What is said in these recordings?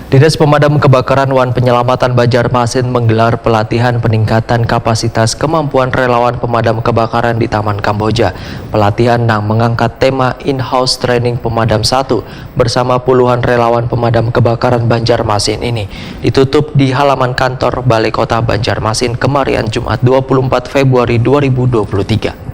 Dinas Pemadam Kebakaran Wan Penyelamatan Banjarmasin menggelar pelatihan peningkatan kapasitas kemampuan relawan pemadam kebakaran di Taman Kamboja. Pelatihan yang mengangkat tema In-House Training Pemadam 1 bersama puluhan relawan pemadam kebakaran Banjarmasin ini ditutup di halaman kantor Balai Kota Banjarmasin kemarin Jumat 24 Februari 2023.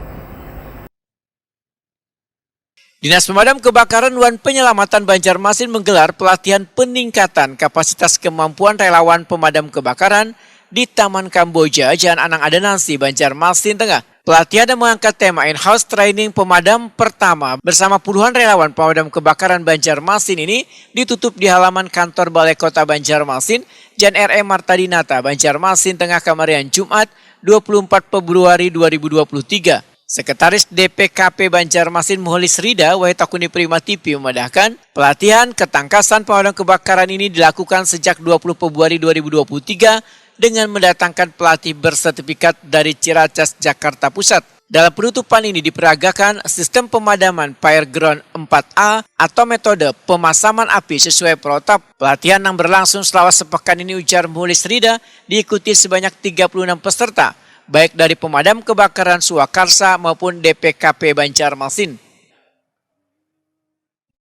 Dinas Pemadam Kebakaran Wan Penyelamatan Banjarmasin menggelar pelatihan peningkatan kapasitas kemampuan relawan pemadam kebakaran di Taman Kamboja, Jalan Anang Adanasi, Banjarmasin Tengah. Pelatihan yang mengangkat tema In-House Training Pemadam pertama bersama puluhan relawan pemadam kebakaran Banjarmasin ini ditutup di halaman kantor Balai Kota Banjarmasin, Jalan R.E. Martadinata, Banjarmasin Tengah kemarin Jumat 24 Februari 2023. Sekretaris DPKP Banjarmasin Muholis Rida Wahitakuni Prima TV memandahkan pelatihan ketangkasan pemadam kebakaran ini dilakukan sejak 20 Februari 2023 dengan mendatangkan pelatih bersertifikat dari Ciracas, Jakarta Pusat. Dalam penutupan ini diperagakan sistem pemadaman Fireground 4A atau metode pemasaman api sesuai protap. Pelatihan yang berlangsung selama sepekan ini, ujar Muholis Rida, diikuti sebanyak 36 peserta, baik dari pemadam kebakaran Swakarsa maupun DPKP Banjarmasin.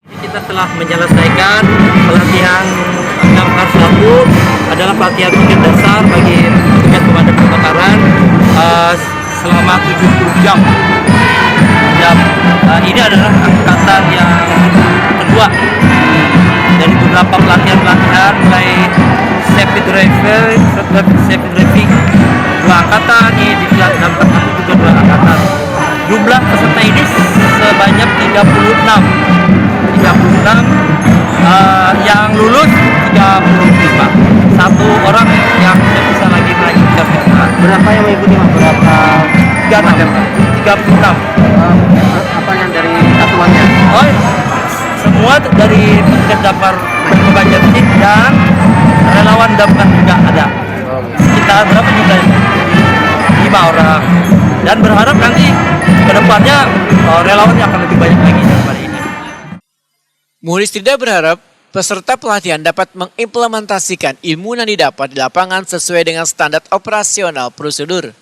Kita telah menyelesaikan pelatihan Damkar 1 adalah pelatihan mungkin dasar bagi petugas pemadam kebakaran selama 70 jam. Ini adalah angkatan yang kedua dari beberapa pelatihan mulai safety driving 2 angkatan, ini di Damkar 1 juga 2 angkatan. Jumlah peserta ini sebanyak 36 yang lulus 35, 1 orang yang bisa lagi melanjutkan. Berapa yang mengikuti, Mas? Berapa? 36. Apa yang dari satuannya? Oh, semua dari petugas Damkar Banjarmasin dan relawan Damkar juga ada. Sekitar berapa juga? 5 orang. Dan berharap nanti ke depannya relawannya akan lebih banyak lagi daripada ini. Muholis Rida berharap peserta pelatihan dapat mengimplementasikan ilmu yang didapat di lapangan sesuai dengan standar operasional prosedur.